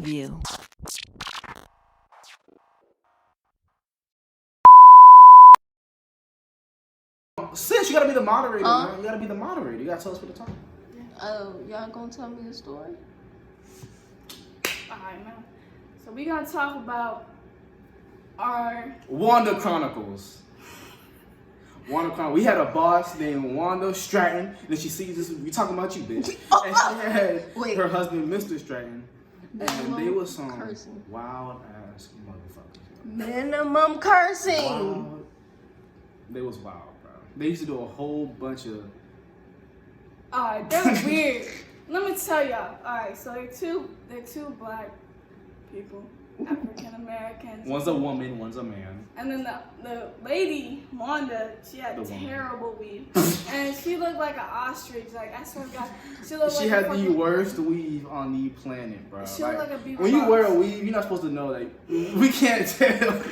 Preview. Sis, you gotta be the moderator, man. You gotta be the moderator. You gotta tell us what to talk about. Oh, y'all gonna tell me a story? Alright, man. So we gonna talk about our Wanda Chronicles. We had a boss named Wanda Stratton. Then she sees this. We talking about you, bitch. And she had her husband, Mr. Stratton, and they was some wild ass motherfuckers. Minimum cursing. Wild. They was wild, bro. They used to do a whole bunch of. Alright, they're weird. Let me tell y'all. Alright, so they're two black people, African Americans. One's a woman, one's a man. And then the lady, Wanda, she had terrible weave. And she looked like an ostrich. Like, I swear to God. She had the worst weave on the planet, bro. She looked like a beaver. When you wear a weave, you're not supposed to know, like, we can't tell.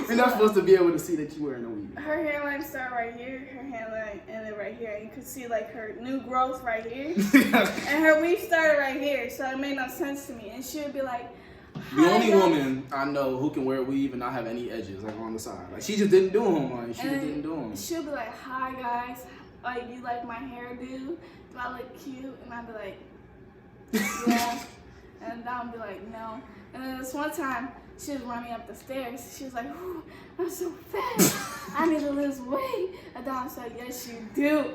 We're not supposed to be able to see that you're wearing a weave. Her hairline started right here, her hairline ended right here. And you could see, like, her new growth right here. And her weave started right here, so it made no sense to me. And she would be like, the only woman I know who can wear a weave and not have any edges, like, on the side. Like, she just didn't do them. Like, she just didn't do them. She'll be like, hi, guys. Like, you like my hairdo? Do I look cute? And I'd be like, yeah. And Dom would be like, no. And then this one time, she was running up the stairs. She was like, ooh, I'm so fat. I need to lose weight. And Dom said, yes, you do.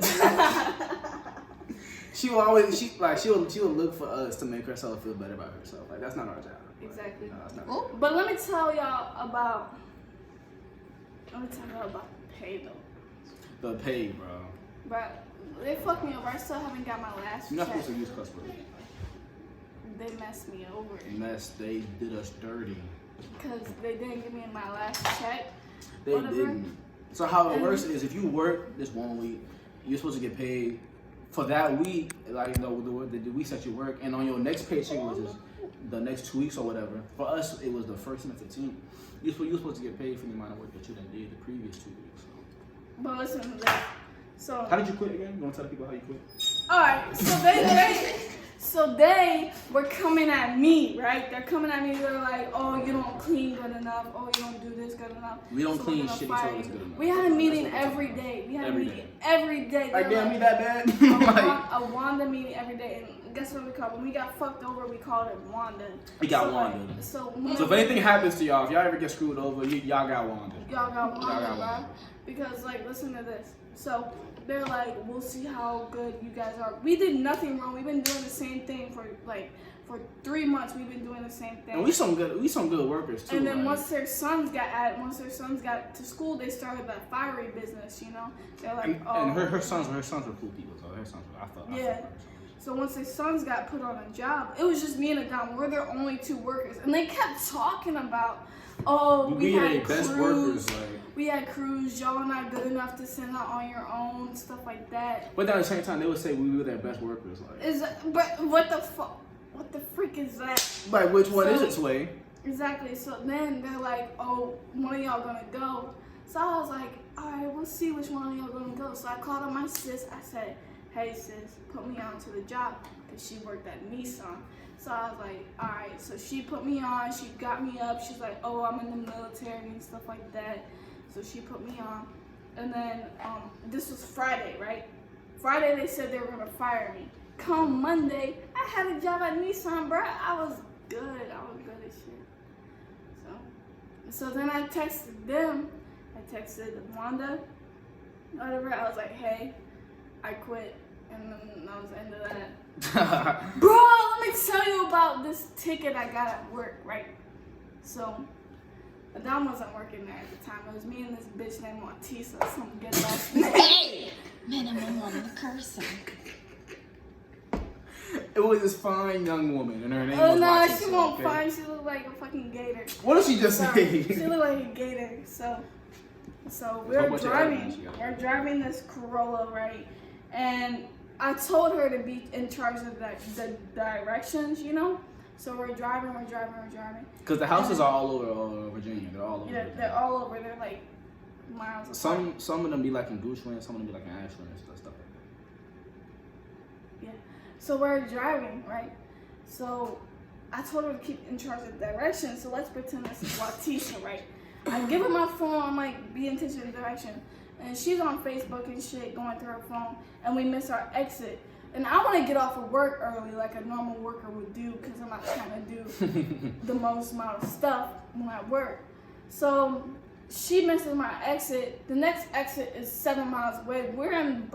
She would look for us to make herself feel better about herself. Like, that's not our job. Exactly. No, that's not our job. But let me tell y'all about the pay, though. The pay, bro. But they fucked me over. I still haven't got my last You're not check. supposed to use cuss words. They messed me over. They did us dirty. Because they didn't give me my last check. They didn't. So how it works is if you work this 1 week, you're supposed to get paid for that week, like, the weeks that you work, and on your next paycheck, which is the next 2 weeks or whatever. For us, it was the 1st and the 15th. You're supposed to get paid for the amount of work that you done did the previous 2 weeks. So. But listen to that. So how did you quit again? You want to tell the people how you quit? Alright, so they were coming at me, right? They're coming at me. They're like, "Oh, you don't clean good enough. Oh, you don't do this good enough." We don't clean shitty toilets good enough. We had a meeting every day. We had a meeting every day. Like, damn, me that bad? A Wanda meeting every day. And guess what we called it? When we got fucked over, we called it Wanda. We got Wanda. So if anything happens to y'all, if y'all ever get screwed over, y'all got Wanda. Y'all got Wanda, bro. Because, like, listen to this. So they're like, we'll see how good you guys are. We did nothing wrong. We've been doing the same thing for 3 months. We've been doing the same thing. And we some good workers too. And then once their sons got to school, they started that fiery business. You know, they're like, and her sons were cool people. So her sons, I thought. So once their sons got put on a job, it was just me and Adam. We're their only 2 workers, and they kept talking about, we had crews. Best workers, like. We had crews, y'all are not good enough to send out on your own, stuff like that. But at the same time, they would say we were their best workers. Like. But what the fuck? What the freak is that? Like, which one is it, Sway? Exactly. So then they're like, oh, one of y'all gonna go. So I was like, all right, we'll see which one of y'all gonna go. So I called up my sis. I said, hey, sis, put me on to the job. Because she worked at Nissan. So I was like, all right. So she put me on. She got me up. She's like, oh, I'm in the military and stuff like that. So she put me on, and then this was Friday, right? Friday they said they were gonna fire me. Come Monday, I had a job at Nissan, bro. I was good. As shit. So then I texted them. I texted Wanda, whatever. I was like, hey, I quit, and then that was the end of that. Bro, let me tell you about this ticket I got at work, right? So. Adam wasn't working there at the time. It was me and this bitch named Montisa, some good ass name. Hey! Minimum woman cursing. It was this fine young woman, and her name was Oh no, Montisa, she won't fine. She looked like a fucking gator. What did she just say? She looked like a gator. So we're driving this Corolla, right? And I told her to be in charge of the directions, you know? So we're driving. Because the houses are all over Virginia. They're all over. Yeah, Virginia. they're all over. They're like miles apart. Some of them be like in Goochland, some of them be like in Ashland and stuff like that. Yeah. So we're driving, right? So I told her to keep in charge of direction. So let's pretend this is Watisha, right? I give her my phone. I'm like, be in touch with direction. And she's on Facebook and shit, going through her phone. And we miss our exit. And I want to get off of work early, like a normal worker would do, because I'm not trying to do the most amount of stuff when I work. So she misses my exit. The next exit is 7 miles away. We're in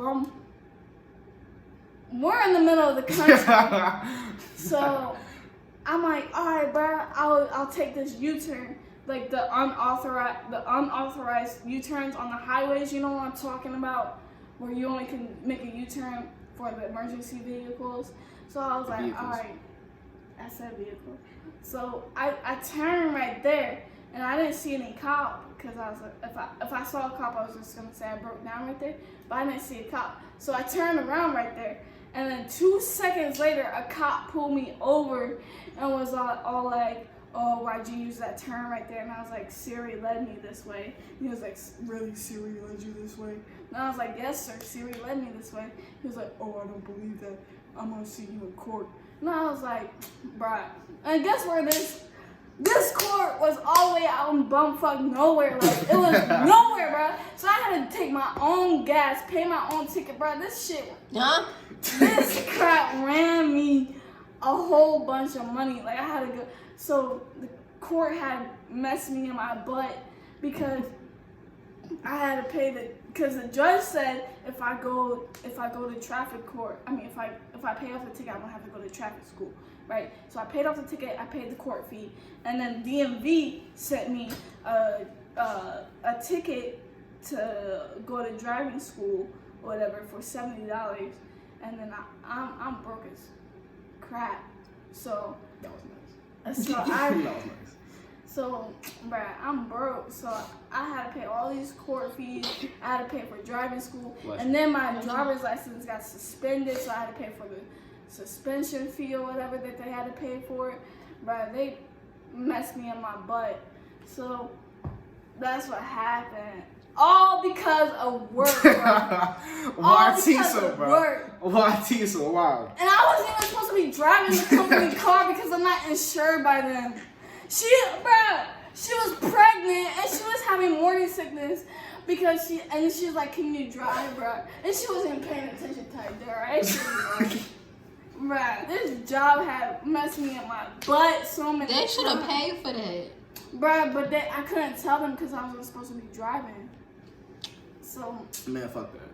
the middle of the country. So I'm like, all right, bro, I'll take this U-turn, like the unauthorized U-turns on the highways. You know what I'm talking about, where you only can make a U-turn for the emergency vehicles. So I was like, all right, I said vehicle. So I turned right there, and I didn't see any cop, because I was like, if I saw a cop, I was just gonna say I broke down right there, but I didn't see a cop. So I turned around right there, and then 2 seconds later, a cop pulled me over and was all like, oh, why'd you use that turn right there? And I was like, Siri led me this way. He was like, really, Siri led you this way? And I was like, yes, sir, Siri led me this way. He was like, oh, I don't believe that. I'm gonna see you in court. And I was like, bruh. And guess where this court was all the way out in bumfuck nowhere. Like, it was nowhere, bruh. So I had to take my own gas, pay my own ticket, bruh. This shit, this crap ran me a whole bunch of money. Like, I had to go. So the court had messed me in my butt because I had to pay because the judge said if I go to traffic court, I mean if I pay off the ticket, I don't have to go to traffic school, right? So I paid off the ticket, I paid the court fee, and then DMV sent me a ticket to go to driving school or whatever for $70, and then I'm broke as crap. So That was nice. So That was nice. So, bruh, I'm broke, so I had to pay all these court fees. I had to pay for driving school, and then my driver's license got suspended, so I had to pay for the suspension fee or whatever that they had to pay for it. Bruh, they messed me in my butt. So that's what happened. All because of work, bruh. All because of work. Watisha, wow. And I wasn't even supposed to be driving the company car because I'm not insured by them. She was pregnant and she was having morning sickness because she was like, can you drive, bro? And she wasn't paying attention to her directions, bro. Bruh, this job had messed me in my butt so many times. They should have paid for that. Bruh, but I couldn't tell them because I wasn't supposed to be driving. So Man, fuck that.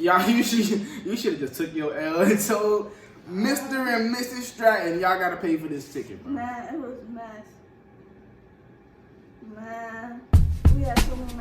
Y'all, you should have just took your L and told Mr. and Mrs. Stratton, y'all gotta pay for this ticket, bro. man, it was a mess. Man, we had so many